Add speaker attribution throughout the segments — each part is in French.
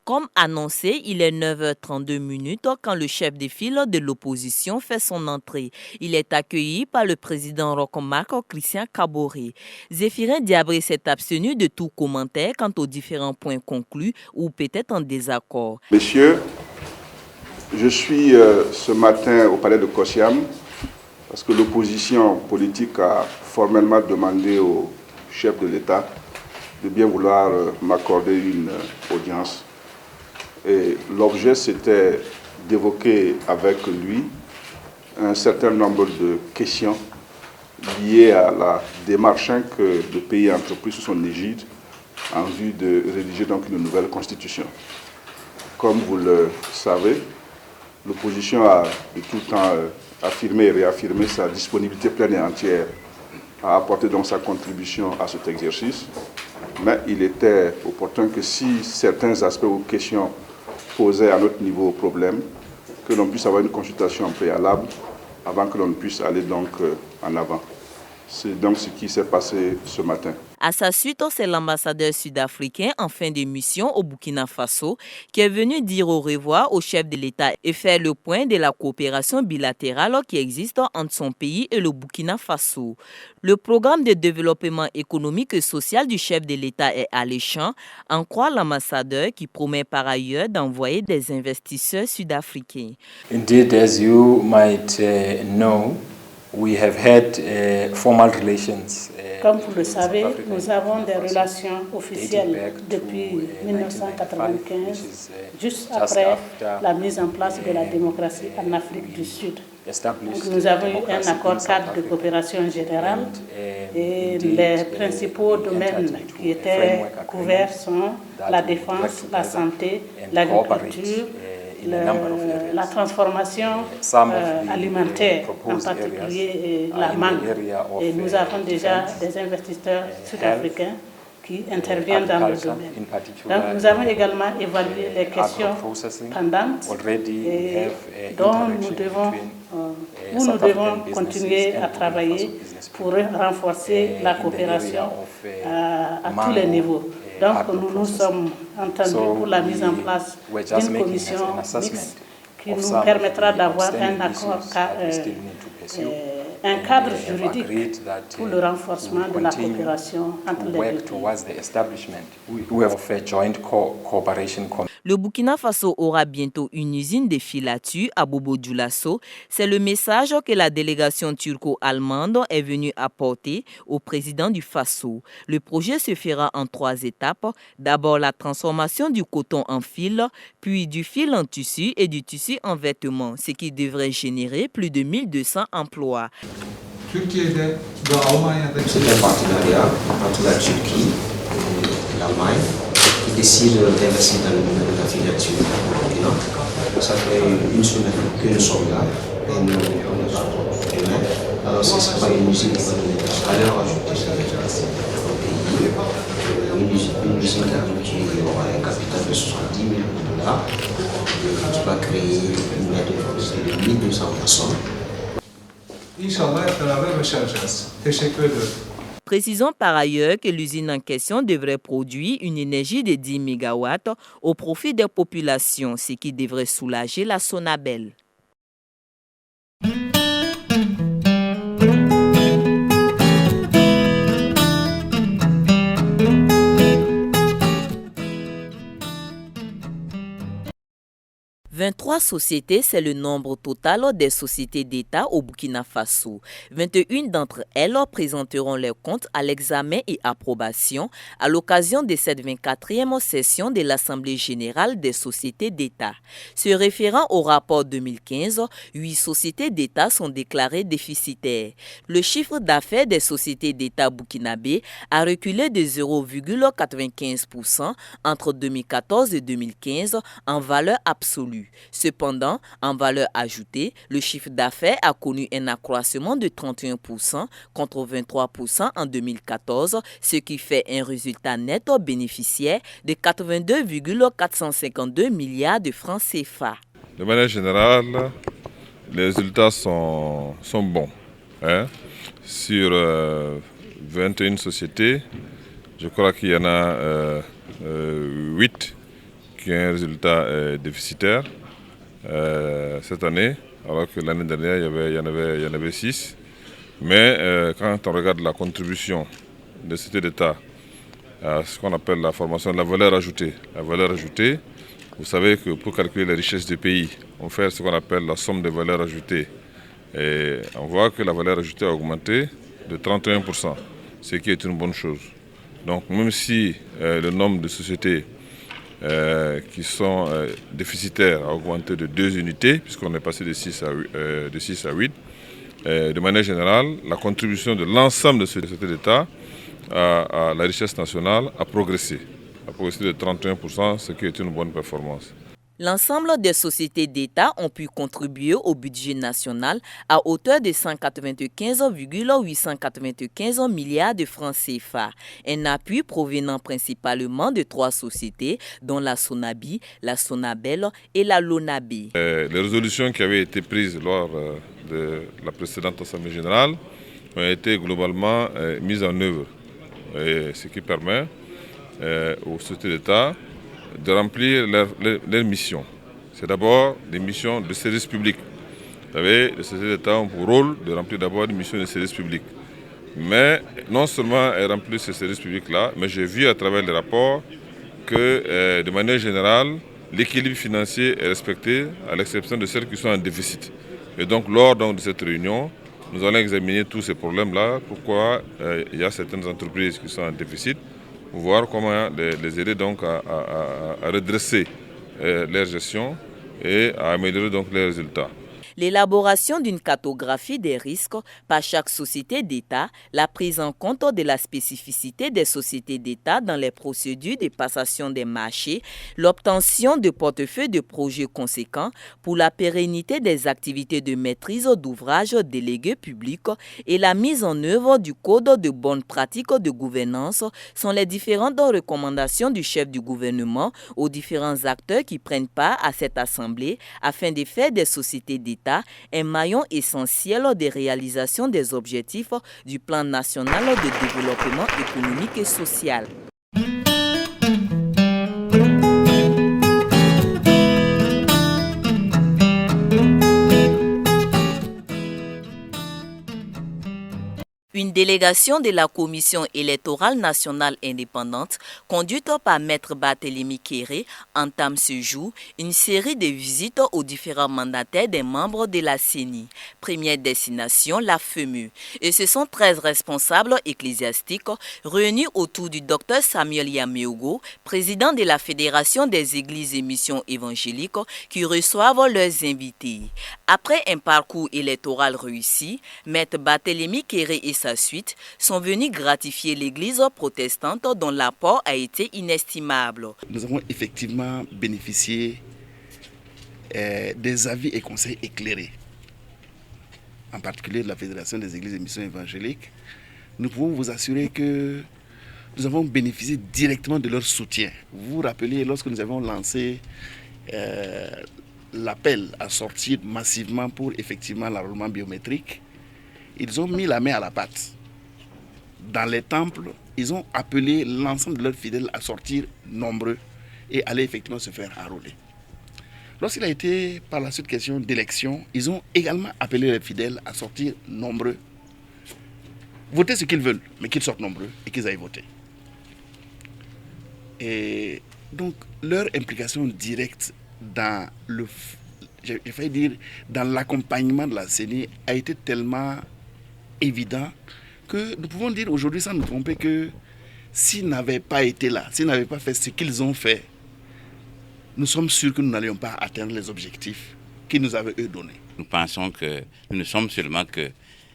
Speaker 1: Comme annoncé, il est 9h32 quand le chef de file de l'opposition fait son entrée. Il est accueilli par le président Roch-Marc Christian Kaboré. Zéphirin Diabré s'est abstenu de tout commentaire quant aux différents points conclus ou peut-être en désaccord.
Speaker 2: Messieurs, je suis ce matin au palais de Kosiam parce que l'opposition politique a formellement demandé au chef de l'État de bien vouloir m'accorder une audience. Et l'objet, c'était d'évoquer avec lui un certain nombre de questions liées à la démarche que le pays a entreprise sous son égide en vue de rédiger donc une nouvelle constitution. Comme vous le savez, l'opposition a de tout temps affirmé et réaffirmé sa disponibilité pleine et entière à apporter donc sa contribution à cet exercice. Mais il était opportun que si certains aspects ou questions posaient à notre niveau problème, que l'on puisse avoir une consultation préalable avant que l'on puisse aller donc en avant. C'est donc ce qui s'est passé ce matin.
Speaker 1: À sa suite, c'est l'ambassadeur sud-africain en fin de mission au Burkina Faso qui est venu dire au revoir au chef de l'État et faire le point de la coopération bilatérale qui existe entre son pays et le Burkina Faso. Le programme de développement économique et social du chef de l'État est alléchant, en croit l'ambassadeur qui promet par ailleurs d'envoyer des investisseurs sud-africains.
Speaker 3: Indeed, as you might know, we have had formal relations.
Speaker 4: Comme vous le savez, nous avons des relations officielles depuis 1995, juste après la mise en place de la démocratie en Afrique du Sud. Donc, nous avons eu un accord cadre de coopération générale et les principaux domaines qui étaient couverts sont la défense, la santé, l'agriculture, la transformation alimentaire, en particulier la mangue. Et nous avons déjà des investisseurs sud-africains qui interviennent dans le domaine. Donc nous avons également évalué les questions pendantes et dont nous devons continuer à travailler pour renforcer la coopération à tous les niveaux. Donc nous nous sommes entendus pour la mise en place d'une commission mixte qui nous permettra d'avoir un accord, un cadre juridique pour le renforcement de la coopération entre les deux pays.
Speaker 1: Le Burkina Faso aura bientôt une usine de filature à Bobo-Dioulasso. C'est le message que la délégation turco-allemande est venue apporter au président du Faso. Le projet se fera en 3 étapes. D'abord la transformation du coton en fil, puis du fil en tissu et du tissu en vêtements, ce qui devrait générer plus de 1200 emplois.
Speaker 5: C'est un partenariat entre la Turquie et l'Allemagne qui décide d'investir dans le domaine de la filature au Burkina. Ça fait une semaine que nous sommes là et nous demain. Alors ce sera une usine qui va donner de la valeur ajoutée au pays. Une usine qui aura un capital de 70 millions de dollars, qui va créer une aide de 1200 personnes.
Speaker 1: Précisons par ailleurs que l'usine en question devrait produire une énergie de 10 MW au profit des populations, ce qui devrait soulager la Sonabel. 23 sociétés, c'est le nombre total des sociétés d'État au Burkina Faso. 21 d'entre elles présenteront leurs comptes à l'examen et approbation à l'occasion de cette 24e session de l'Assemblée générale des sociétés d'État. Se référant au rapport 2015, 8 sociétés d'État sont déclarées déficitaires. Le chiffre d'affaires des sociétés d'État burkinabé a reculé de 0,95% entre 2014 et 2015 en valeur absolue. Cependant, en valeur ajoutée, le chiffre d'affaires a connu un accroissement de 31% contre 23% en 2014, ce qui fait un résultat net bénéficiaire de 82,452 milliards de francs CFA.
Speaker 6: De manière générale, les résultats sont bons. Sur 21 sociétés, je crois qu'il y en a 8 qui ont un résultat déficitaire cette année, alors que l'année dernière, il y en avait 6. Mais quand on regarde la contribution des sociétés d'État à ce qu'on appelle la formation de la valeur ajoutée, vous savez que pour calculer les richesses du pays, on fait ce qu'on appelle la somme des valeurs ajoutées. Et on voit que la valeur ajoutée a augmenté de 31%, ce qui est une bonne chose. Donc même si le nombre de sociétés qui sont déficitaires a augmenté de 2 unités, puisqu'on est passé de 6 à 8, de manière générale, la contribution de l'ensemble de ces sociétés d'État à la richesse nationale a progressé de 31%, ce qui est une bonne performance.
Speaker 1: L'ensemble des sociétés d'État ont pu contribuer au budget national à hauteur de 195,895 milliards de francs CFA. Un appui provenant principalement de 3 sociétés, dont la Sonabi, la Sonabel et la Lonabé.
Speaker 6: Les résolutions qui avaient été prises lors de la précédente Assemblée générale ont été globalement mises en œuvre, ce qui permet aux sociétés d'État de remplir leurs missions. C'est d'abord des missions de service public. Vous savez, les sociétés d'État ont pour rôle de remplir d'abord des missions de service public. Mais non seulement elles remplissent ces services publics-là, mais j'ai vu à travers les rapports que de manière générale, l'équilibre financier est respecté à l'exception de celles qui sont en déficit. Et donc lors de cette réunion, nous allons examiner tous ces problèmes-là, pourquoi il y a certaines entreprises qui sont en déficit, pour voir comment les aider donc à redresser leur gestion et à améliorer donc les résultats.
Speaker 1: L'élaboration d'une cartographie des risques par chaque société d'État, la prise en compte de la spécificité des sociétés d'État dans les procédures de passation des marchés, l'obtention de portefeuilles de projets conséquents pour la pérennité des activités de maîtrise d'ouvrage délégués publics et la mise en œuvre du code de bonnes pratiques de gouvernance sont les différentes recommandations du chef du gouvernement aux différents acteurs qui prennent part à cette assemblée afin de faire des sociétés d'État un maillon essentiel des réalisations des objectifs du plan national de développement économique et social. Une délégation de la Commission électorale nationale indépendante, conduite par Maître Barthélémy Kéré, entame ce jour une série de visites aux différents mandataires des membres de la CENI. Première destination, la FEMU. Et ce sont 13 responsables ecclésiastiques réunis autour du Dr Samuel Yameogo, président de la Fédération des Églises et Missions évangéliques, qui reçoivent leurs invités. Après un parcours électoral réussi, Maître Barthélémy Kéré et sa suite sont venus gratifier l'Église protestante dont l'apport a été inestimable.
Speaker 7: Nous avons effectivement bénéficié des avis et conseils éclairés, en particulier de la Fédération des Églises et Missions évangéliques. Nous pouvons vous assurer que nous avons bénéficié directement de leur soutien. Vous vous rappelez, lorsque nous avons lancé l'appel à sortir massivement pour effectivement l'enrôlement biométrique, ils ont mis la main à la pâte. Dans les temples, ils ont appelé l'ensemble de leurs fidèles à sortir nombreux et aller effectivement se faire enrôler. Lorsqu'il a été par la suite question d'élection, ils ont également appelé les fidèles à sortir nombreux. Voter ce qu'ils veulent, mais qu'ils sortent nombreux et qu'ils aillent voter. Et donc, leur implication directe dans j'ai failli dire, dans l'accompagnement de la CENI a été tellement évident que nous pouvons dire aujourd'hui sans nous tromper que s'ils n'avaient pas été là, s'ils n'avaient pas fait ce qu'ils ont fait, nous sommes sûrs que nous n'allions pas atteindre les objectifs qu'ils nous avaient eux donnés.
Speaker 8: Nous pensons que nous ne sommes seulement que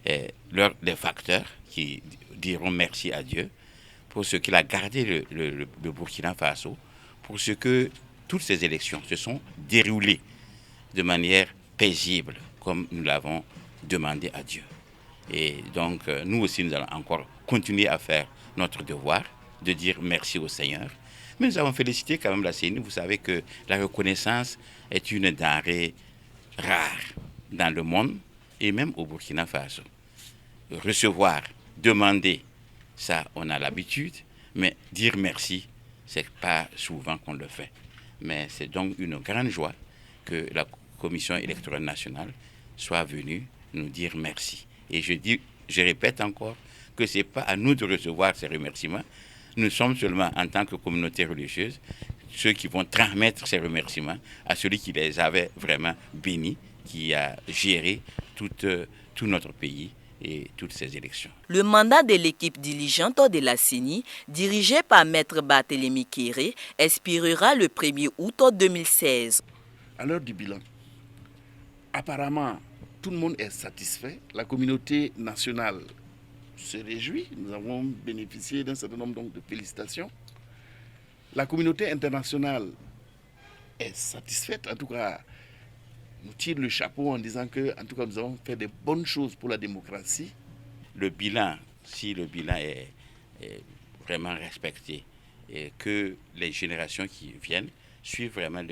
Speaker 8: des facteurs qui diront merci à Dieu pour ce qu'il a gardé le Burkina Faso, pour ce que toutes ces élections se sont déroulées de manière paisible, comme nous l'avons demandé à Dieu. Et donc, nous aussi, nous allons encore continuer à faire notre devoir de dire merci au Seigneur. Mais nous avons félicité quand même la CENI. Vous savez que la reconnaissance est une denrée rare dans le monde et même au Burkina Faso. Recevoir, demander, ça, on a l'habitude, mais dire merci, c'est pas souvent qu'on le fait. Mais c'est donc une grande joie que la Commission électorale nationale soit venue nous dire merci. Et je répète encore que ce n'est pas à nous de recevoir ces remerciements. Nous sommes seulement, en tant que communauté religieuse, ceux qui vont transmettre ces remerciements à celui qui les avait vraiment bénis, qui a géré tout notre pays et toutes ces élections.
Speaker 1: Le mandat de l'équipe dirigeante de la CENI, dirigée par Maître Barthélémy Kéré, expirera le 1er août 2016.
Speaker 7: À l'heure du bilan, apparemment, tout le monde est satisfait. La communauté nationale se réjouit. Nous avons bénéficié d'un certain nombre de félicitations. La communauté internationale est satisfaite. En tout cas, nous tire le chapeau en disant que, en tout cas, nous avons fait de bonnes choses pour la démocratie.
Speaker 8: Le bilan, si le bilan est vraiment respecté et que les générations qui viennent suivent vraiment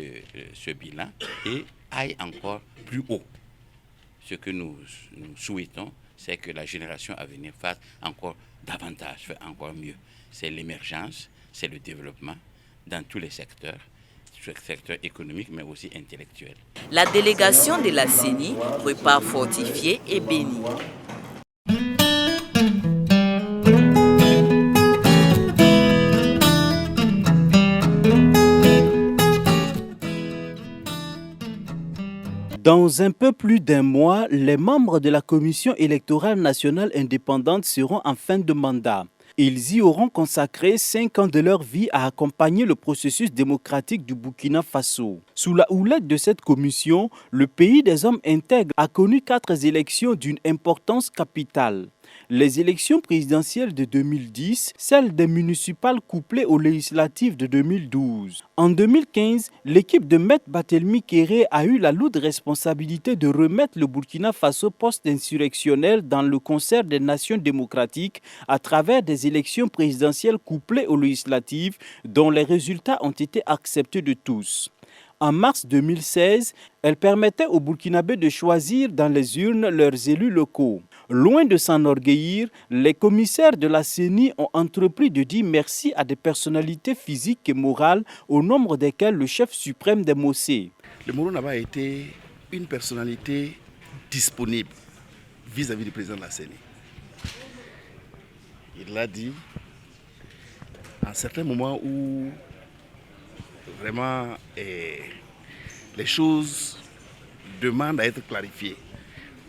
Speaker 8: ce bilan et aillent encore plus haut. Ce que nous souhaitons, c'est que la génération à venir fasse encore davantage, fasse encore mieux. C'est l'émergence, c'est le développement dans tous les secteurs économique, mais aussi intellectuel.
Speaker 1: La délégation de la CENI repart fortifiée et bénie.
Speaker 9: Dans un peu plus d'un mois, les membres de la Commission électorale nationale indépendante seront en fin de mandat. Ils y auront consacré 5 ans de leur vie à accompagner le processus démocratique du Burkina Faso. Sous la houlette de cette commission, le pays des hommes intègres a connu 4 élections d'une importance capitale. Les élections présidentielles de 2010, celles des municipales couplées aux législatives de 2012. En 2015, l'équipe de Maître Barthélémy Kéré a eu la lourde responsabilité de remettre le Burkina Faso post-insurrectionnel dans le concert des nations démocratiques à travers des élections présidentielles couplées aux législatives dont les résultats ont été acceptés de tous. En mars 2016, elle permettait aux Burkinabés de choisir dans les urnes leurs élus locaux. Loin de s'enorgueillir, les commissaires de la CENI ont entrepris de dire merci à des personnalités physiques et morales, au nombre desquelles le chef suprême des Mossé.
Speaker 7: Le Moro Naba a été une personnalité disponible vis-à-vis du président de la CENI. Il l'a dit à un certain moment où vraiment les choses demandent à être clarifiées,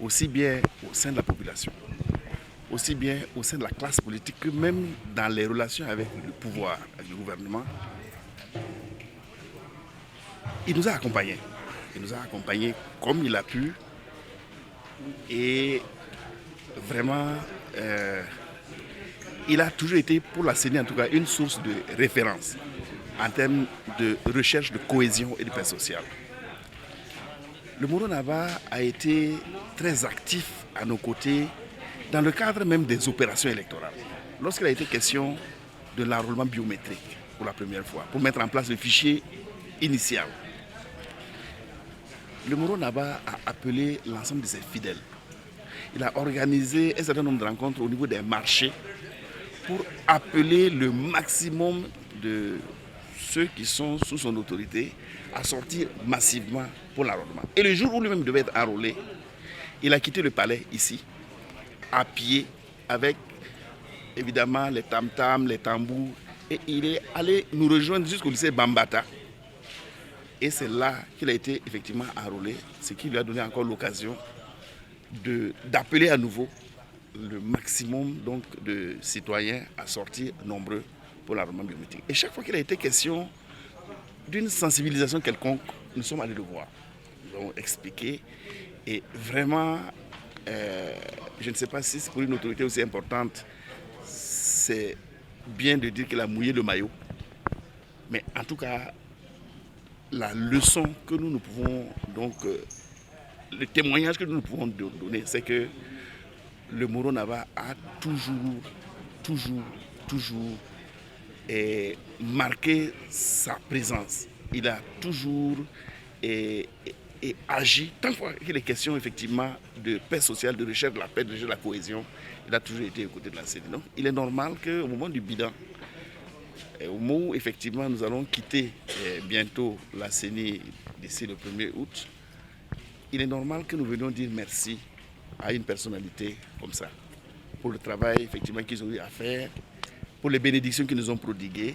Speaker 7: aussi bien au sein de la population, aussi bien au sein de la classe politique que même dans les relations avec le pouvoir, avec le gouvernement. Il nous a accompagnés. Il nous a accompagnés comme il a pu. Et vraiment, il a toujours été, pour la CENI en tout cas, une source de référence en termes de recherche de cohésion et de paix sociale. Le Moro Naba a été très actif à nos côtés dans le cadre même des opérations électorales. Lorsqu'il a été question de l'enrôlement biométrique pour la première fois, pour mettre en place le fichier initial, le Moro Naba a appelé l'ensemble de ses fidèles. Il a organisé un certain nombre de rencontres au niveau des marchés pour appeler le maximum de ceux qui sont sous son autorité à sortir massivement pour l'enrôlement. Et le jour où lui-même devait être enrôlé, il a quitté le palais ici, à pied, avec évidemment les tam-tams, les tambours, et il est allé nous rejoindre jusqu'au lycée Bambata. Et c'est là qu'il a été effectivement enrôlé, ce qui lui a donné encore l'occasion d'appeler à nouveau le maximum donc, de citoyens à sortir nombreux pour l'enrôlement biométrique. Et chaque fois qu'il a été question d'une sensibilisation quelconque, nous sommes allés le voir. Nous avons expliqué. Et vraiment, je ne sais pas si c'est pour une autorité aussi importante, c'est bien de dire qu'il a mouillé le maillot. Mais en tout cas, la leçon que nous pouvons donc, le témoignage que nous pouvons donner, c'est que le Moro Naba a toujours marqué sa présence. Il a toujours agi, tant qu'il est question effectivement de paix sociale, de recherche de la paix, de recherche de la cohésion, il a toujours été aux côtés de la CENI. Donc il est normal qu'au moment du bilan, au moment où effectivement nous allons quitter bientôt la CENI d'ici le 1er août, il est normal que nous venions dire merci à une personnalité comme ça, pour le travail effectivement qu'ils ont eu à faire, pour les bénédictions qu'ils nous ont prodiguées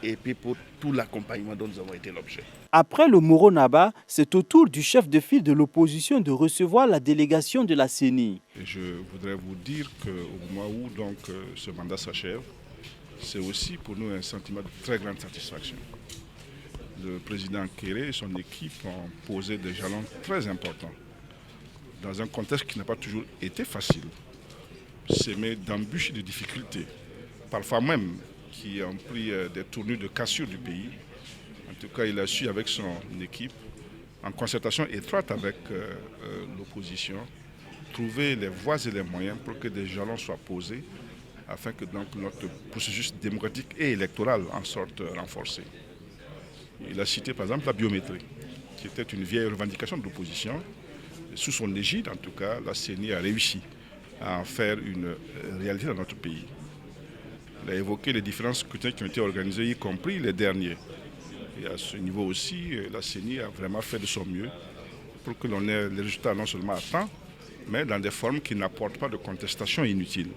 Speaker 7: et puis pour tout l'accompagnement dont nous avons été l'objet.
Speaker 9: Après le Moro Naba, c'est au tour du chef de file de l'opposition de recevoir la délégation de la CENI.
Speaker 2: Et je voudrais vous dire qu'au moment où donc, ce mandat s'achève, c'est aussi pour nous un sentiment de très grande satisfaction. Le président Kéré et son équipe ont posé des jalons très importants dans un contexte qui n'a pas toujours été facile, semé d'embûches et de difficultés, parfois même qui ont pris des tournures de cassure du pays. En tout cas, il a su avec son équipe, en concertation étroite avec l'opposition, trouver les voies et les moyens pour que des jalons soient posés afin que donc, notre processus démocratique et électoral en sorte renforcé. Il a cité par exemple la biométrie, qui était une vieille revendication de l'opposition. Sous son égide, en tout cas, la CENI a réussi à en faire une réalité dans notre pays. Il a évoqué les différents scrutins qui ont été organisés, y compris les derniers. Et à ce niveau aussi, la CENI a vraiment fait de son mieux pour que l'on ait les résultats non seulement à temps, mais dans des formes qui n'apportent pas de contestation inutile.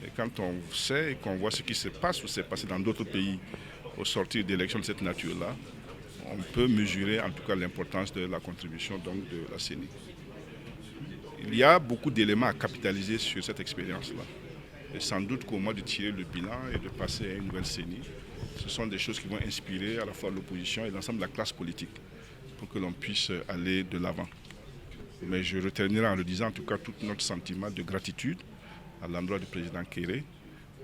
Speaker 2: Et quand on sait et qu'on voit ce qui se passe ou s'est passé dans d'autres pays au sortir d'élections de cette nature-là, on peut mesurer en tout cas l'importance de la contribution donc, de la CENI. Il y a beaucoup d'éléments à capitaliser sur cette expérience-là. Et sans doute qu'au moment de tirer le bilan et de passer à une nouvelle CENI, ce sont des choses qui vont inspirer à la fois l'opposition et l'ensemble de la classe politique pour que l'on puisse aller de l'avant. Mais je retiendrai en le disant en tout cas tout notre sentiment de gratitude à l'endroit du président Kéré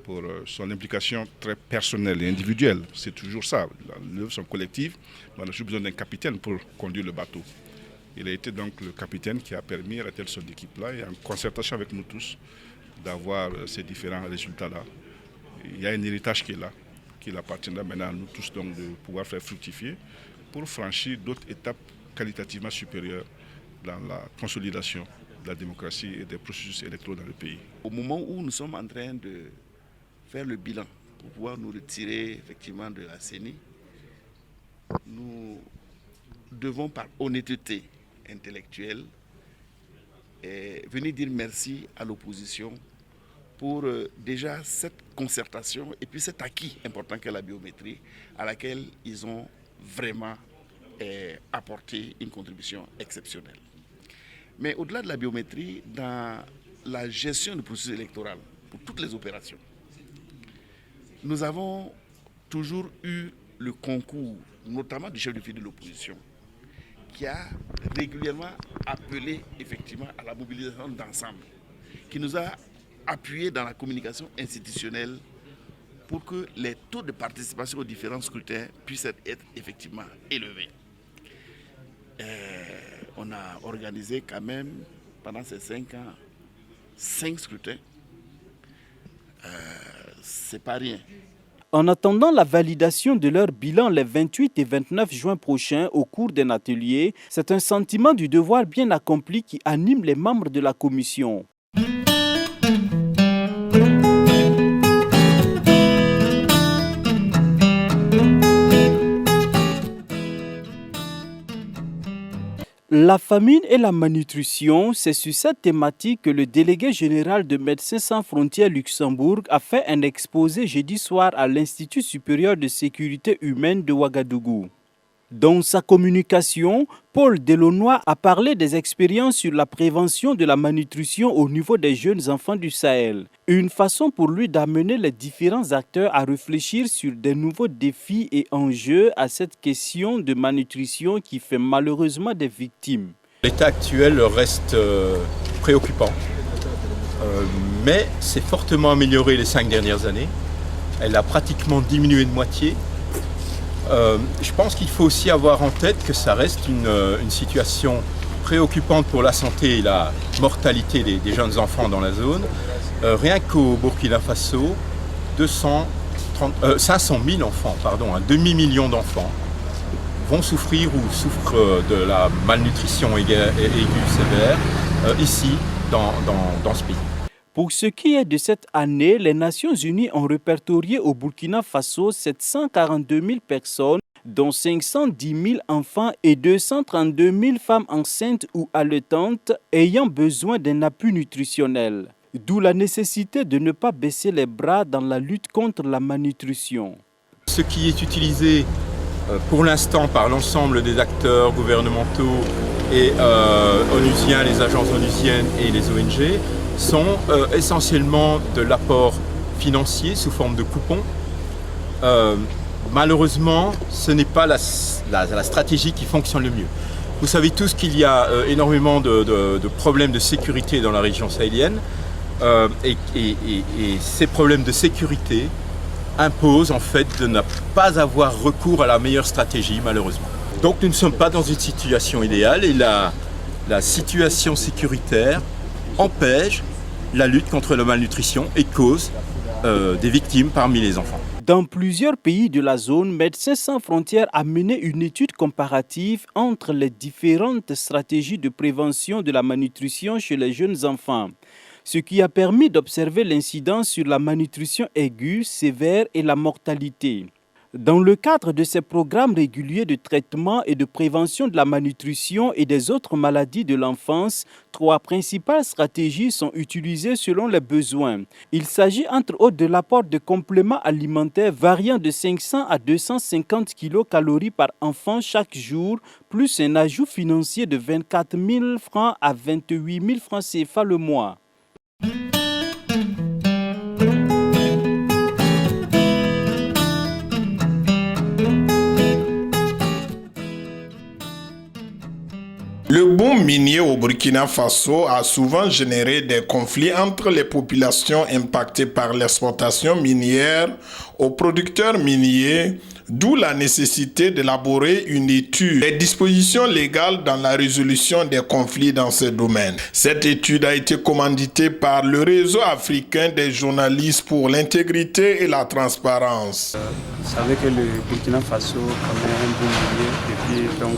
Speaker 2: pour son implication très personnelle et individuelle. C'est toujours ça. Les œuvres sont collectives, mais on a toujours besoin d'un capitaine pour conduire le bateau. Il a été donc le capitaine qui a permis à la tête de son équipe-là, et en concertation avec nous tous, d'avoir ces différents résultats-là. Il y a un héritage qui est là, qu'il appartiendra maintenant à nous tous donc, de pouvoir faire fructifier pour franchir d'autres étapes qualitativement supérieures dans la consolidation de la démocratie et des processus électoraux dans le pays.
Speaker 7: Au moment où nous sommes en train de faire le bilan pour pouvoir nous retirer effectivement de la CENI, nous devons par honnêteté intellectuelle venir dire merci à l'opposition pour déjà cette concertation et puis cet acquis important qu'est la biométrie à laquelle ils ont vraiment apporté une contribution exceptionnelle. Mais au-delà de la biométrie, dans la gestion du processus électoral pour toutes les opérations, nous avons toujours eu le concours, notamment du chef de file de l'opposition, qui a régulièrement appelé effectivement à la mobilisation d'ensemble, qui nous a appuyés dans la communication institutionnelle pour que les taux de participation aux différents scrutins puissent être effectivement élevés. On a organisé quand même pendant ces 5 ans 5 scrutins. C'est pas rien.
Speaker 9: En attendant la validation de leur bilan les 28 et 29 juin prochains au cours d'un atelier, c'est un sentiment du devoir bien accompli qui anime les membres de la commission. La famine et la malnutrition, c'est sur cette thématique que le délégué général de Médecins sans frontières Luxembourg a fait un exposé jeudi soir à l'Institut supérieur de sécurité humaine de Ouagadougou. Dans sa communication, Paul Delaunoy a parlé des expériences sur la prévention de la malnutrition au niveau des jeunes enfants du Sahel. Une façon pour lui d'amener les différents acteurs à réfléchir sur des nouveaux défis et enjeux à cette question de malnutrition qui fait malheureusement des victimes.
Speaker 10: L'état actuel reste préoccupant, mais s'est fortement amélioré les 5 dernières années. Elle a pratiquement diminué de moitié. Je pense qu'il faut aussi avoir en tête que ça reste une situation préoccupante pour la santé et la mortalité des jeunes enfants dans la zone. Rien qu'au Burkina Faso, 500 000 enfants, un demi-million d'enfants vont souffrir ou souffrent de la malnutrition aiguë sévère ici dans ce pays.
Speaker 9: Pour ce qui est de cette année, les Nations Unies ont répertorié au Burkina Faso 742 000 personnes, dont 510 000 enfants et 232 000 femmes enceintes ou allaitantes ayant besoin d'un appui nutritionnel. D'où la nécessité de ne pas baisser les bras dans la lutte contre la malnutrition.
Speaker 10: Ce qui est utilisé pour l'instant par l'ensemble des acteurs gouvernementaux et onusiens, les agences onusiennes et les ONG, sont essentiellement de l'apport financier sous forme de coupons. Malheureusement, ce n'est pas la stratégie qui fonctionne le mieux. Vous savez tous qu'il y a énormément de problèmes de sécurité dans la région sahélienne et ces problèmes de sécurité imposent en fait de ne pas avoir recours à la meilleure stratégie, malheureusement. Donc nous ne sommes pas dans une situation idéale et la situation sécuritaire empêche la lutte contre la malnutrition et cause des victimes parmi les enfants.
Speaker 9: Dans plusieurs pays de la zone, Médecins sans frontières a mené une étude comparative entre les différentes stratégies de prévention de la malnutrition chez les jeunes enfants, ce qui a permis d'observer l'incidence sur la malnutrition aiguë, sévère et la mortalité. Dans le cadre de ces programmes réguliers de traitement et de prévention de la malnutrition et des autres maladies de l'enfance, 3 principales stratégies sont utilisées selon les besoins. Il s'agit entre autres de l'apport de compléments alimentaires variant de 500 à 250 kcal par enfant chaque jour, plus un ajout financier de 24 000 francs à 28 000 francs CFA le mois.
Speaker 11: Le boom minier au Burkina Faso a souvent généré des conflits entre les populations impactées par l'exploitation minière aux producteurs miniers, d'où la nécessité d'élaborer une étude des dispositions légales dans la résolution des conflits dans ce domaine. Cette étude a été commanditée par le réseau africain des journalistes pour l'intégrité et la transparence.
Speaker 12: Vous savez que le Burkina Faso connaît un boom minier depuis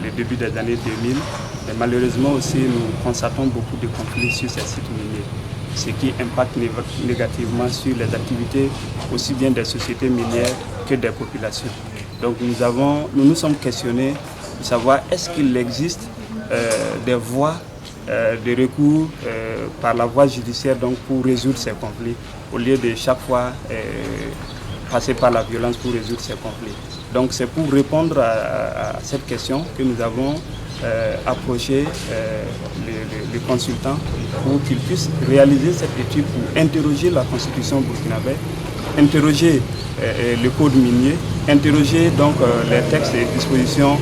Speaker 12: le début des années 2000. Et malheureusement aussi, nous constatons beaucoup de conflits sur ces sites miniers, ce qui impacte négativement sur les activités aussi bien des sociétés minières que des populations. Donc nous nous sommes questionnés de savoir est-ce qu'il existe des voies de recours par la voie judiciaire donc, pour résoudre ces conflits, au lieu de chaque fois passer par la violence pour résoudre ces conflits. Donc c'est pour répondre à cette question que nous avons approché les consultants pour qu'ils puissent réaliser cette étude pour interroger la constitution burkinabé, interroger le code minier, interroger donc les textes et dispositions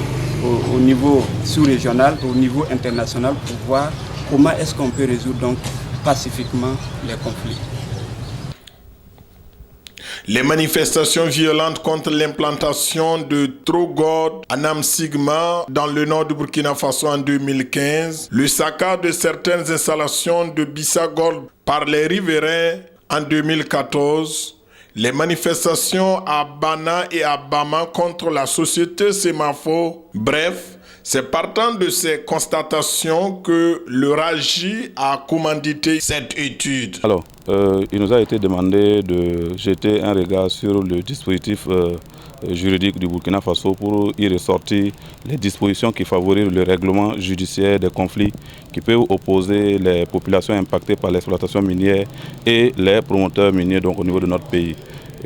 Speaker 12: au niveau sous-régional, au niveau international pour voir comment est-ce qu'on peut résoudre donc pacifiquement les conflits.
Speaker 11: Les manifestations violentes contre l'implantation de Trogod à Nam-Sigma dans le nord du Burkina Faso en 2015, le saccage de certaines installations de Bissagor par les riverains en 2014, les manifestations à Bana et à Bama contre la société Semafo, bref, c'est partant de ces constatations que le RAJI a commandité cette étude.
Speaker 13: Alors, il nous a été demandé de jeter un regard sur le dispositif juridique du Burkina Faso pour y ressortir les dispositions qui favorisent le règlement judiciaire des conflits qui peuvent opposer les populations impactées par l'exploitation minière et les promoteurs miniers donc, au niveau de notre pays.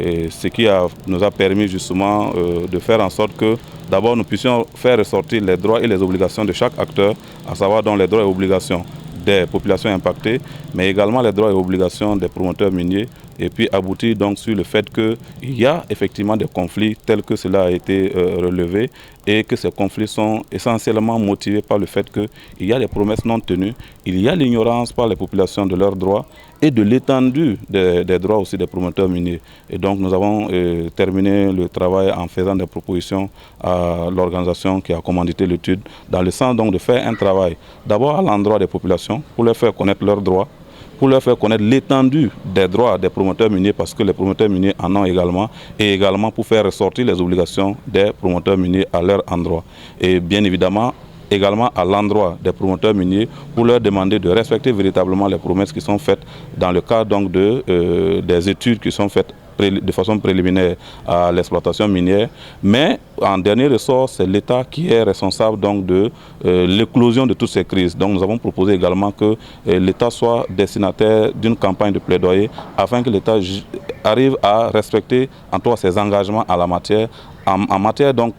Speaker 13: Et ce qui nous a permis justement de faire en sorte que d'abord nous puissions faire ressortir les droits et les obligations de chaque acteur, à savoir donc les droits et obligations des populations impactées, mais également les droits et obligations des promoteurs miniers, et puis aboutir donc sur le fait qu'il y a effectivement des conflits tels que cela a été relevé, et que ces conflits sont essentiellement motivés par le fait qu'il y a des promesses non tenues, il y a l'ignorance par les populations de leurs droits et de l'étendue des droits aussi des promoteurs miniers. Et donc nous avons terminé le travail en faisant des propositions à l'organisation qui a commandité l'étude, dans le sens donc de faire un travail d'abord à l'endroit des populations pour leur faire connaître leurs droits, pour leur faire connaître l'étendue des droits des promoteurs miniers, parce que les promoteurs miniers en ont également, et également pour faire ressortir les obligations des promoteurs miniers à leur endroit. Et bien évidemment, également à l'endroit des promoteurs miniers, pour leur demander de respecter véritablement les promesses qui sont faites dans le cadre donc des études qui sont faites de façon préliminaire à l'exploitation minière. Mais en dernier ressort, c'est l'État qui est responsable donc de l'éclosion de toutes ces crises. Donc nous avons proposé également que l'État soit destinataire d'une campagne de plaidoyer afin que l'État arrive à respecter en tout cas ses engagements à la matière, en matière donc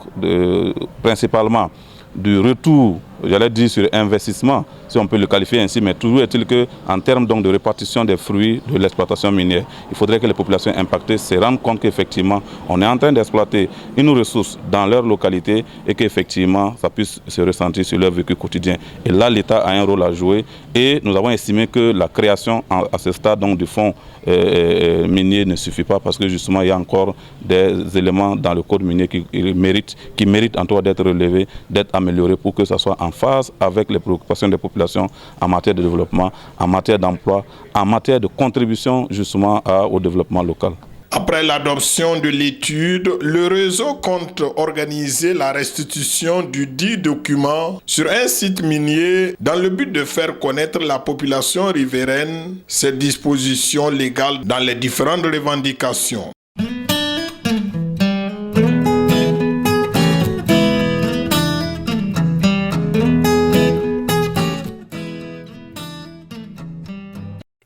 Speaker 13: principalement du retour, j'allais dire sur investissement, si on peut le qualifier ainsi, mais toujours est-il qu'en termes donc de répartition des fruits de l'exploitation minière, il faudrait que les populations impactées se rendent compte qu'effectivement, on est en train d'exploiter une ressource dans leur localité et qu'effectivement, ça puisse se ressentir sur leur vécu quotidien. Et là, l'État a un rôle à jouer et nous avons estimé que la création à ce stade donc, du fonds minier ne suffit pas, parce que justement, il y a encore des éléments dans le code minier qui méritent en tout cas d'être relevés, d'être améliorés pour que ça soit en phase avec les préoccupations des populations en matière de développement, en matière d'emploi, en matière de contribution justement au développement local.
Speaker 11: Après l'adoption de l'étude, le réseau compte organiser la restitution du dit document sur un site minier dans le but de faire connaître la population riveraine ses dispositions légales dans les différentes revendications.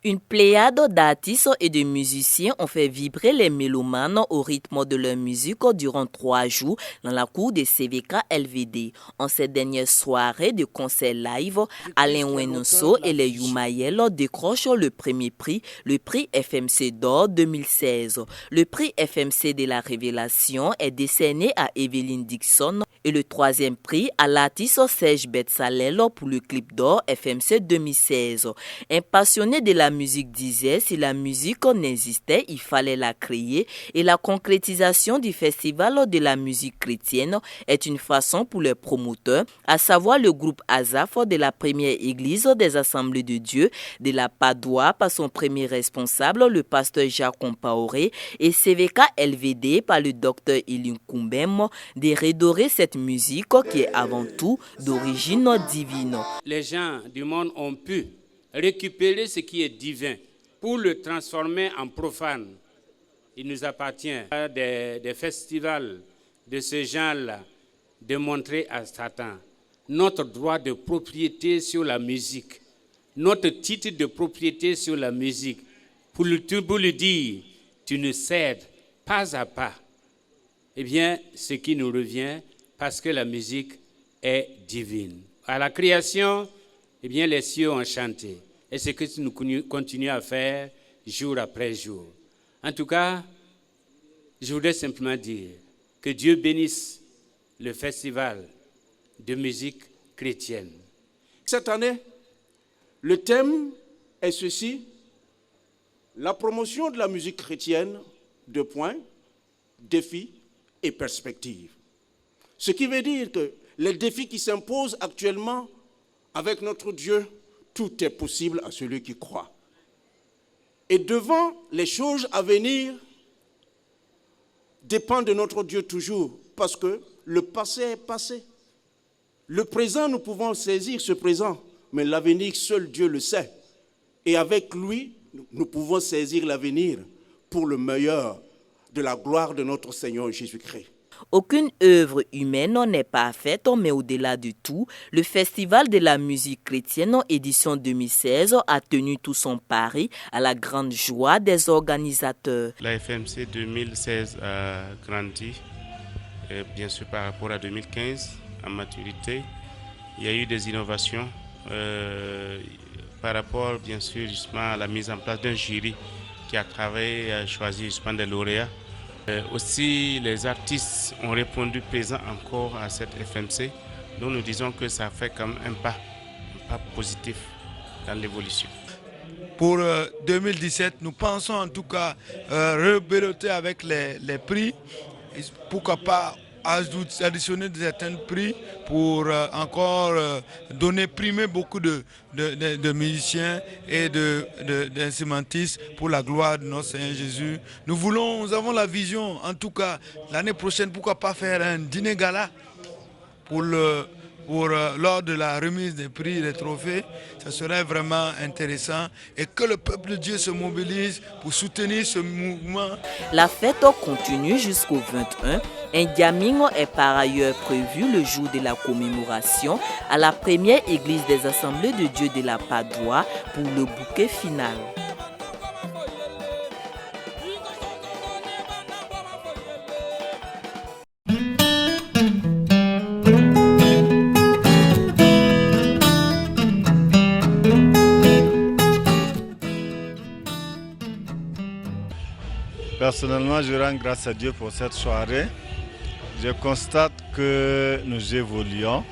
Speaker 1: Une pléiade d'artistes et de musiciens ont fait vibrer les mélomanes au rythme de leur musique durant 3 jours dans la cour des CVK LVD. En cette dernière soirée de concert live, Alain Wenoso et les Youmayel décrochent le premier prix, le prix FMC d'or 2016. Le prix FMC de la Révélation est décerné à Evelyne Dixon et le 3e prix à l'artiste Serge Betsalel pour le clip d'or FMC 2016. Un passionné de la musique disait si la musique n'existait, il fallait la créer, et la concrétisation du festival de la musique chrétienne est une façon pour les promoteurs, à savoir le groupe Azaf de la première église des Assemblées de Dieu de la Padoua par son premier responsable, le pasteur Jacques Compaoré, et CVK LVD par le docteur Ilin Kumbem, de redorer cette musique qui est avant tout d'origine divine.
Speaker 14: Les gens du monde ont pu récupérer ce qui est divin pour le transformer en profane. Il nous appartient à des festivals de ce genre-là de montrer à Satan notre droit de propriété sur la musique, notre titre de propriété sur la musique, pour lui dire, tu ne cèdes pas à pas. Eh bien, ce qui nous revient, parce que la musique est divine. À la création, eh bien, les cieux ont chanté. Et c'est ce que nous continuons à faire jour après jour. En tout cas, je voudrais simplement dire que Dieu bénisse le festival de musique chrétienne.
Speaker 15: Cette année, le thème est ceci: la promotion de la musique chrétienne, défis et perspectives. Ce qui veut dire que les défis qui s'imposent actuellement avec notre Dieu, tout est possible à celui qui croit. Et devant les choses à venir, dépend de notre Dieu toujours, parce que le passé est passé. Le présent, nous pouvons saisir ce présent, mais l'avenir, seul Dieu le sait. Et avec lui, nous pouvons saisir l'avenir pour le meilleur de la gloire de notre Seigneur Jésus-Christ.
Speaker 1: Aucune œuvre humaine n'est parfaite, mais au-delà de tout, le Festival de la musique chrétienne édition 2016 a tenu tout son pari à la grande joie des organisateurs.
Speaker 16: La FMC 2016 a grandi, bien sûr par rapport à 2015, en maturité. Il y a eu des innovations par rapport, bien sûr, justement à la mise en place d'un jury qui a travaillé à choisir justement des lauréats. Aussi, les artistes ont répondu présents encore à cette FMC. Donc nous disons que ça fait quand même un pas positif dans l'évolution.
Speaker 17: Pour 2017, nous pensons en tout cas rebeloter avec les prix. Pourquoi pas additionner certains prix pour encore primer beaucoup de musiciens et d'instrumentistes pour la gloire de notre Seigneur Jésus. Nous avons la vision, en tout cas, l'année prochaine, pourquoi pas faire un dîner gala lors de la remise des prix, des trophées. Ça serait vraiment intéressant et que le peuple de Dieu se mobilise pour soutenir ce mouvement.
Speaker 1: La fête continue jusqu'au 21. Un jamming est par ailleurs prévu le jour de la commémoration à la première église des Assemblées de Dieu de la Padoue pour le bouquet final.
Speaker 18: Personnellement, je rends grâce à Dieu pour cette soirée. Je constate que nous évoluons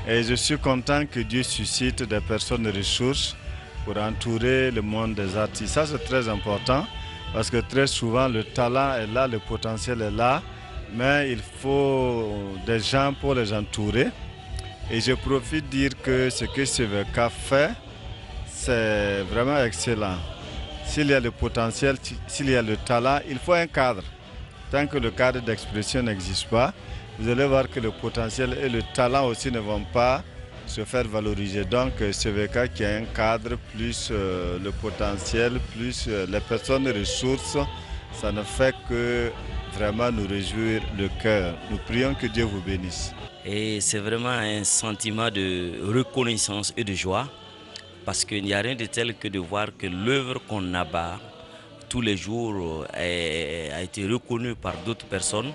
Speaker 18: et je suis content que Dieu suscite des personnes de ressources pour entourer le monde des artistes. Ça, c'est très important parce que très souvent, le talent est là, le potentiel est là, mais il faut des gens pour les entourer. Et je profite de dire que ce que CVK fait, c'est vraiment excellent. S'il y a le potentiel, s'il y a le talent, il faut un cadre. Tant que le cadre d'expression n'existe pas, vous allez voir que le potentiel et le talent aussi ne vont pas se faire valoriser. Donc CVK qui a un cadre, plus le potentiel, plus les personnes ressources, ça ne fait que vraiment nous réjouir le cœur. Nous prions que Dieu vous bénisse.
Speaker 19: Et c'est vraiment un sentiment de reconnaissance et de joie. Parce qu'il n'y a rien de tel que de voir que l'œuvre qu'on abat tous les jours a été reconnue par d'autres personnes.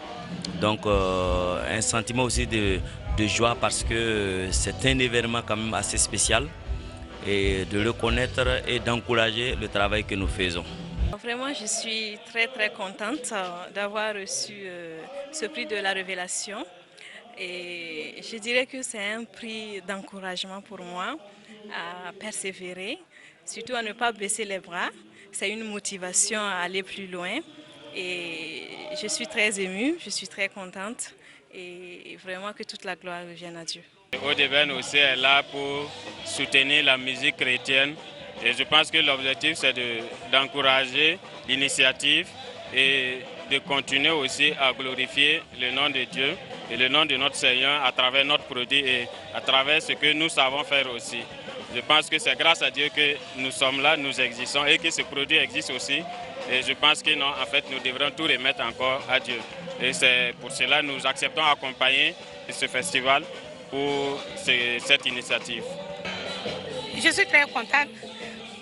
Speaker 19: Donc un sentiment aussi de joie parce que c'est un événement quand même assez spécial et de reconnaître et d'encourager le travail que nous faisons.
Speaker 20: Vraiment, je suis très contente d'avoir reçu ce prix de la révélation. Et je dirais que c'est un prix d'encouragement pour moi à persévérer, surtout à ne pas baisser les bras. C'est une motivation à aller plus loin et je suis très émue, je suis très contente et vraiment que toute la gloire revienne à Dieu.
Speaker 16: Audeben aussi est là pour soutenir la musique chrétienne et je pense que l'objectif c'est d'encourager l'initiative et de continuer aussi à glorifier le nom de Dieu et le nom de notre Seigneur à travers notre produit et à travers ce que nous savons faire aussi. Je pense que c'est grâce à Dieu que nous sommes là, nous existons et que ce produit existe aussi. Et je pense que non, en fait, nous devrons tout remettre encore à Dieu. Et c'est pour cela que nous acceptons d'accompagner ce festival pour cette initiative.
Speaker 21: Je suis très contente,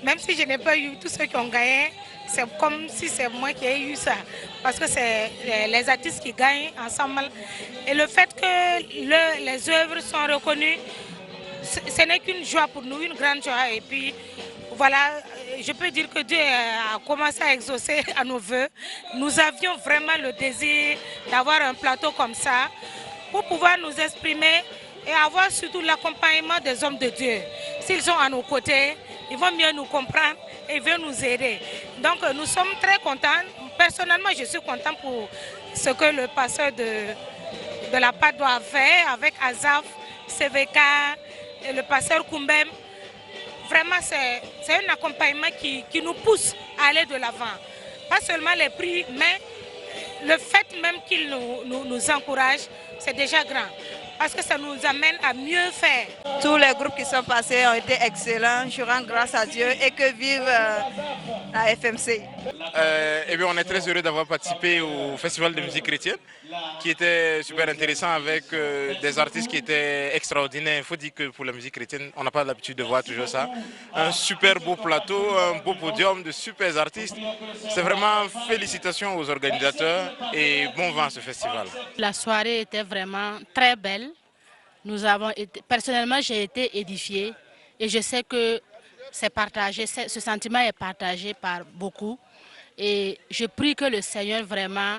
Speaker 21: même si je n'ai pas eu tous ceux qui ont gagné. C'est comme si c'est moi qui ai eu ça, parce que c'est les artistes qui gagnent ensemble. Et le fait que les œuvres sont reconnues, ce n'est qu'une joie pour nous, une grande joie. Et puis voilà, je peux dire que Dieu a commencé à exaucer à nos vœux. Nous avions vraiment le désir d'avoir un plateau comme ça pour pouvoir nous exprimer et avoir surtout l'accompagnement des hommes de Dieu. S'ils sont à nos côtés, ils vont mieux nous comprendre et ils vont nous aider. Donc nous sommes très contents. Personnellement, je suis content pour ce que le pasteur de la Padoue a fait avec Azaf, CVK, et le pasteur Koumbem. Vraiment, c'est un accompagnement qui nous pousse à aller de l'avant. Pas seulement les prix, mais le fait même qu'il nous encourage, c'est déjà grand. parce que ça nous amène à mieux faire.
Speaker 3: Tous les groupes qui sont passés ont été excellents. Je rends grâce à Dieu et que vive la FMC.
Speaker 22: Eh bien, on est très heureux d'avoir participé au Festival de musique chrétienne qui était super intéressant avec des artistes qui étaient extraordinaires. Il faut dire que pour la musique chrétienne, on n'a pas l'habitude de voir toujours ça. Un super beau plateau, un beau podium de super artistes. C'est vraiment félicitations aux organisateurs et bon vent à ce festival.
Speaker 23: La soirée était vraiment très belle. Personnellement, j'ai été édifiée et je sais que c'est partagé, ce sentiment est partagé par beaucoup. Et je prie que le Seigneur vraiment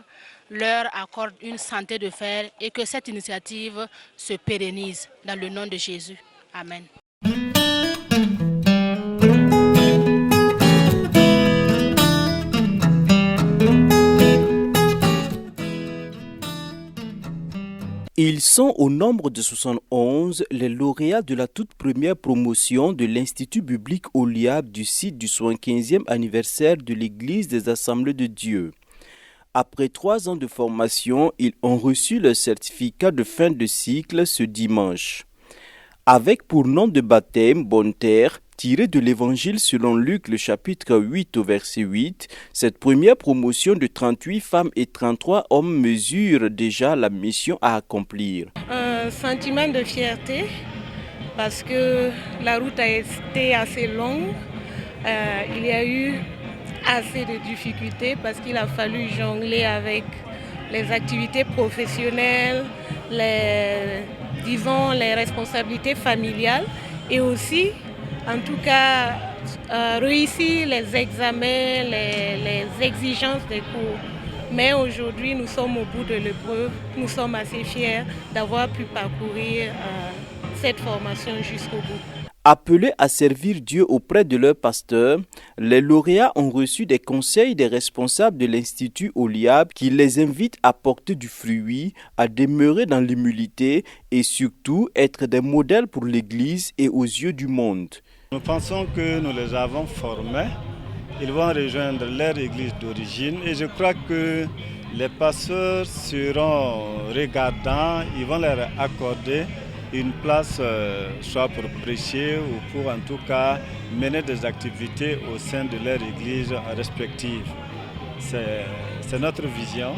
Speaker 23: leur accorde une santé de fer et que cette initiative se pérennise dans le nom de Jésus. Amen.
Speaker 9: Ils sont au nombre de 71 les lauréats de la toute première promotion de l'Institut biblique Oliab du site du 75e anniversaire de l'Église des Assemblées de Dieu. Après 3 ans de formation, ils ont reçu leur certificat de fin de cycle ce dimanche. Avec pour nom de baptême Bonne Terre, tiré de l'Évangile selon Luc, le chapitre 8 au verset 8, cette première promotion de 38 femmes et 33 hommes mesure déjà la mission à accomplir.
Speaker 21: Un sentiment de fierté parce que la route a été assez longue. Il y a eu assez de difficultés parce qu'il a fallu jongler avec les activités professionnelles, les responsabilités familiales et aussi, en tout cas, réussir les examens, les exigences des cours. Mais aujourd'hui, nous sommes au bout de l'épreuve. Nous sommes assez fiers d'avoir pu parcourir cette formation jusqu'au bout.
Speaker 9: Appelés à servir Dieu auprès de leur pasteur, les lauréats ont reçu des conseils des responsables de l'Institut Oliab qui les invitent à porter du fruit, à demeurer dans l'humilité et surtout être des modèles pour l'Église et aux yeux du monde.
Speaker 18: Nous pensons que nous les avons formés. Ils vont rejoindre leur église d'origine et je crois que les pasteurs seront regardants, ils vont leur accorder une place soit pour prêcher ou pour en tout cas mener des activités au sein de leur église respective. C'est notre vision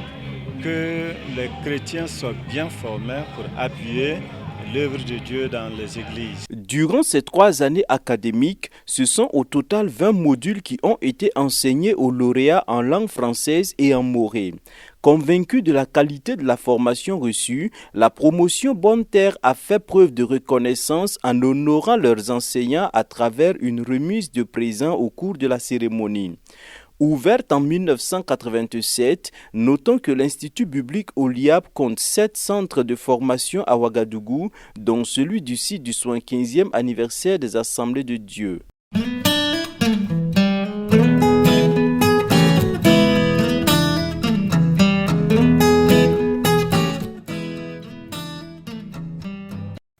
Speaker 18: que les chrétiens soient bien formés pour appuyer l'œuvre de Dieu dans les églises.
Speaker 9: Durant ces 3 années académiques, ce sont au total 20 modules qui ont été enseignés aux lauréats en langue française et en moré. Convaincus de la qualité de la formation reçue, la promotion Bonne Terre a fait preuve de reconnaissance en honorant leurs enseignants à travers une remise de présents au cours de la cérémonie. Ouverte en 1987, notons que l'Institut biblique Oliab compte 7 centres de formation à Ouagadougou, dont celui du site du 75e anniversaire des Assemblées de Dieu.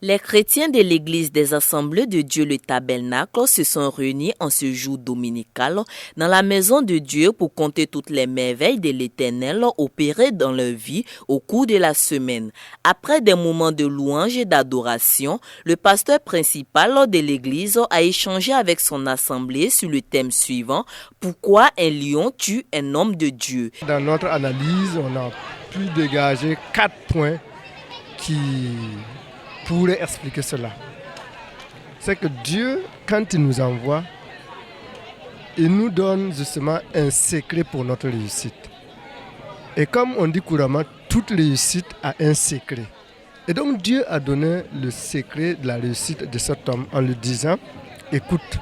Speaker 1: Les chrétiens de l'Église des Assemblées de Dieu le Tabernacle se sont réunis en ce jour dominical dans la maison de Dieu pour compter toutes les merveilles de l'Éternel opérées dans leur vie au cours de la semaine. Après des moments de louange et d'adoration, le pasteur principal de l'Église a échangé avec son assemblée sur le thème suivant « Pourquoi un lion tue un homme de Dieu ?»
Speaker 24: Dans notre analyse, on a pu dégager 4 points qui pourrait expliquer cela. C'est que Dieu, quand il nous envoie, il nous donne justement un secret pour notre réussite. Et comme on dit couramment, toute réussite a un secret. Et donc Dieu a donné le secret de la réussite de cet homme en lui disant, écoute,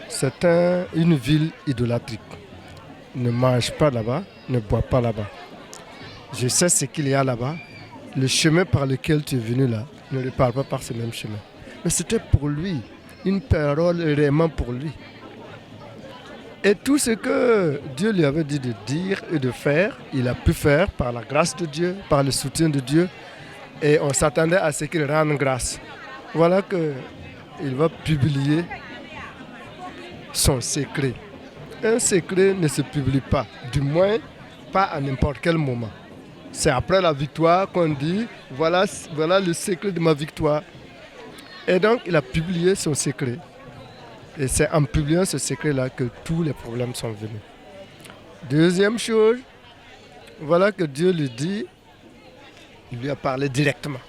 Speaker 24: c'est une ville idolâtrique. Ne mange pas là-bas, ne bois pas là-bas. Je sais ce qu'il y a là-bas. Le chemin par lequel tu es venu là, ne le parle pas par ce même chemin. Mais c'était pour lui, une parole réellement pour lui. Et tout ce que Dieu lui avait dit de dire et de faire, il a pu faire par la grâce de Dieu, par le soutien de Dieu. Et on s'attendait à ce qu'il rende grâce. Voilà qu'il va publier son secret. Un secret ne se publie pas, du moins pas à n'importe quel moment. C'est après la victoire qu'on dit, voilà le secret de ma victoire. Et donc, il a publié son secret. Et c'est en publiant ce secret-là que tous les problèmes sont venus. Deuxième chose, voilà que Dieu lui dit, il lui a parlé directement.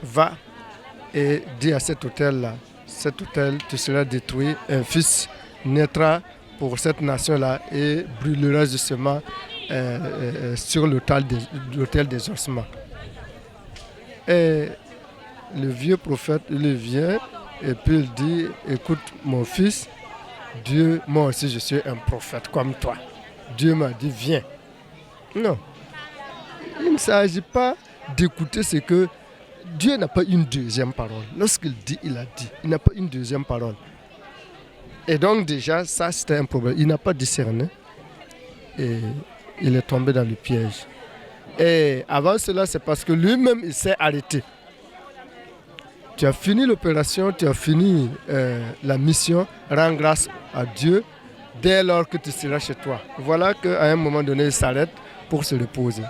Speaker 24: Va et dis à cet hôtel-là, cet hôtel, tu seras détruit, un fils naîtra pour cette nation-là et brûlera justement sur l'autel des ossements. Et le vieux prophète, il vient et puis il dit, écoute mon fils, Dieu, moi aussi je suis un prophète comme toi. Dieu m'a dit, viens. Non, il ne s'agit pas d'écouter ce que Dieu n'a pas une deuxième parole. Lorsqu'il dit, il a dit. Il n'a pas une deuxième parole. Et donc déjà, ça c'était un problème. Il n'a pas discerné et il est tombé dans le piège. Et avant cela, c'est parce que lui-même, il s'est arrêté. Tu as fini l'opération, tu as fini la mission, rends grâce à Dieu dès lors que tu seras chez toi. Voilà qu'à un moment donné, il s'arrête pour se reposer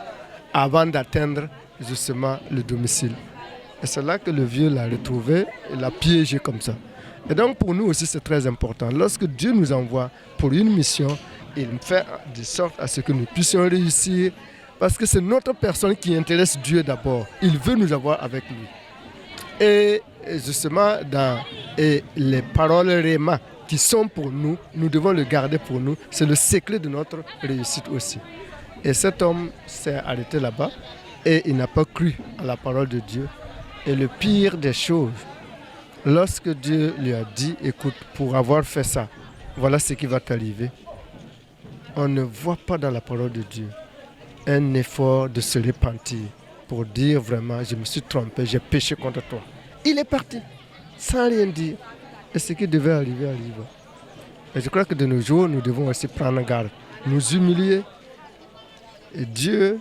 Speaker 24: avant d'atteindre justement le domicile. Et c'est là que le vieux l'a retrouvé et l'a piégé comme ça. Et donc pour nous aussi, c'est très important. Lorsque Dieu nous envoie pour une mission, il fait de sorte à ce que nous puissions réussir parce que c'est notre personne qui intéresse Dieu d'abord. Il veut nous avoir avec lui. Et justement, les paroles réma qui sont pour nous, nous devons le garder pour nous. C'est le secret de notre réussite aussi. Et cet homme s'est arrêté là-bas et il n'a pas cru à la parole de Dieu. Et le pire des choses, lorsque Dieu lui a dit, écoute, pour avoir fait ça, voilà ce qui va t'arriver. On ne voit pas dans la parole de Dieu un effort de se repentir pour dire vraiment, je me suis trompé, j'ai péché contre toi. Il est parti, sans rien dire. Et ce qui devait arriver, arrive. Et je crois que de nos jours, nous devons aussi prendre garde, nous humilier. Et Dieu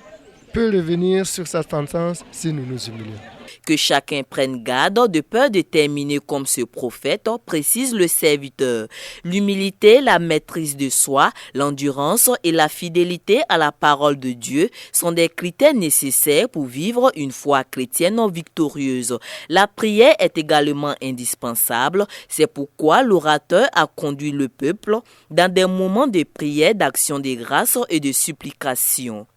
Speaker 24: peut revenir sur sa sentence si nous nous humilions.
Speaker 1: Que chacun prenne garde de peur de terminer comme ce prophète, précise le serviteur. L'humilité, la maîtrise de soi, l'endurance et la fidélité à la parole de Dieu sont des critères nécessaires pour vivre une foi chrétienne victorieuse. La prière est également indispensable. C'est pourquoi l'orateur a conduit le peuple dans des moments de prière, d'action de grâce et de supplication.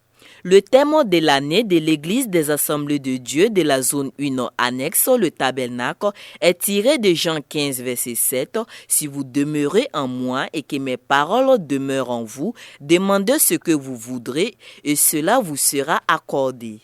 Speaker 1: Le thème de l'année de l'Église des Assemblées de Dieu de la zone 1 annexe, le tabernacle, est tiré de Jean 15, verset 7. Si vous demeurez en moi et que mes paroles demeurent en vous, demandez ce que vous voudrez et cela vous sera accordé.